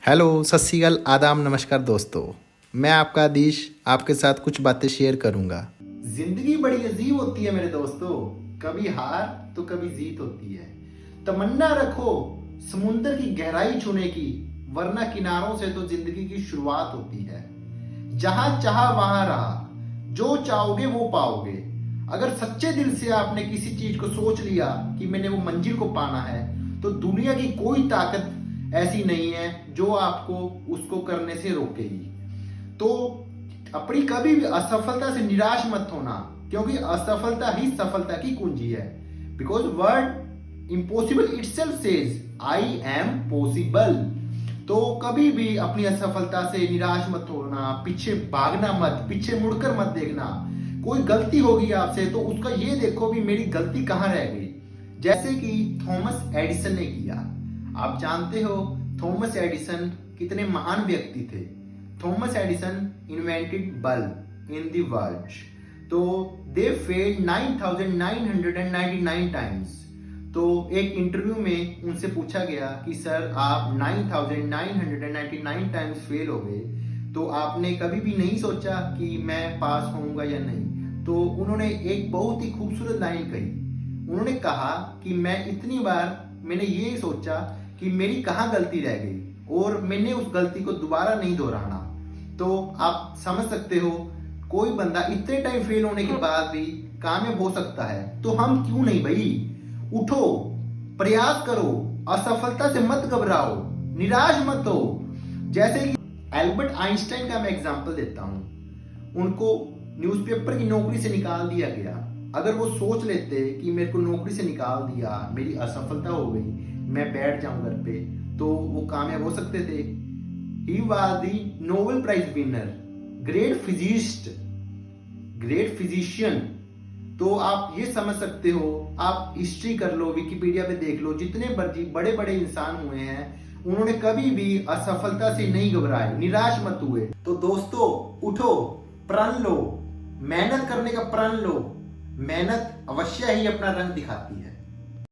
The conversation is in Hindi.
हेलो, सत श्री अकाल, आदाब, नमस्कार दोस्तों। मैं आपका आदिश आपके साथ कुछ बातें शेयर करूंगा। जिंदगी बड़ी अजीब होती है मेरे दोस्तों, कभी हार तो कभी जीत होती है। तमन्ना रखो समुंदर की गहराई छूने की, वरना किनारों से तो जिंदगी की शुरुआत होती है। जहां चाहा वहां रहा, जो चाहोगे वो पाओगे। अगर सच्चे दिल से आपने किसी चीज को सोच लिया कि मैंने वो मंजिल को पाना है, तो दुनिया की कोई ताकत ऐसी नहीं है जो आपको उसको करने से रोकेगी। तो अपनी कभी भी असफलता से निराश मत होना, क्योंकि असफलता ही सफलता की कुंजी है। Because word impossible itself says I am possible. तो कभी भी अपनी असफलता से निराश मत होना, पीछे भागना मत, पीछे मुड़कर मत देखना। कोई गलती होगी आपसे तो उसका ये देखो भी मेरी गलती कहाँ रह गई, जैसे कि थॉमस एडिसन ने किया। आप जानते हो थॉमस एडिसन कितने महान व्यक्ति थे। Thomas Edison invented bulb in the world. तो दे फेल्ड 9999 टाइम्स। तो एक इंटरव्यू में उनसे पूछा गया कि सर आप 9999 टाइम्स फेल हो गए, तो आपने कभी भी नहीं सोचा कि मैं पास होऊंगा या नहीं? तो उन्होंने एक बहुत ही खूबसूरत लाइन कही। उन्होंने कहा कि मैंने ये सोचा कि मेरी कहाँ गलती रह गई और मैंने उस गलती को दोबारा नहीं दोहराना। तो आप समझ सकते हो, कोई बंदा इतने टाइम फेल होने के बाद भी कामयाब हो सकता है, तो हम क्यों नहीं भाई? उठो, प्रयास करो, असफलता से मत घबराओ, निराश मत हो। जैसे कि एल्बर्ट आइंस्टाइन का मैं एग्जांपल देता हूं। उनको न्यूज़पेपर की नौकरी से निकाल दिया गया। अगर वो सोच लेते कि मेरे को नौकरी से निकाल दिया, मेरी असफलता हो गई, मैं बैठ जाऊं घर पे, तो वो कामयाब हो सकते थे। He was the Nobel prize winner, great physician. तो आप ये समझ सकते हो, आप हिस्ट्री कर लो, विकिपीडिया पे देख लो, जितने बड़े बड़े इंसान हुए हैं, उन्होंने कभी भी असफलता से नहीं घबराए, निराश मत हुए। तो दोस्तों उठो, प्रण लो, मेहनत करने का प्रण लो। मेहनत अवश्य ही अपना रंग दिखाती है।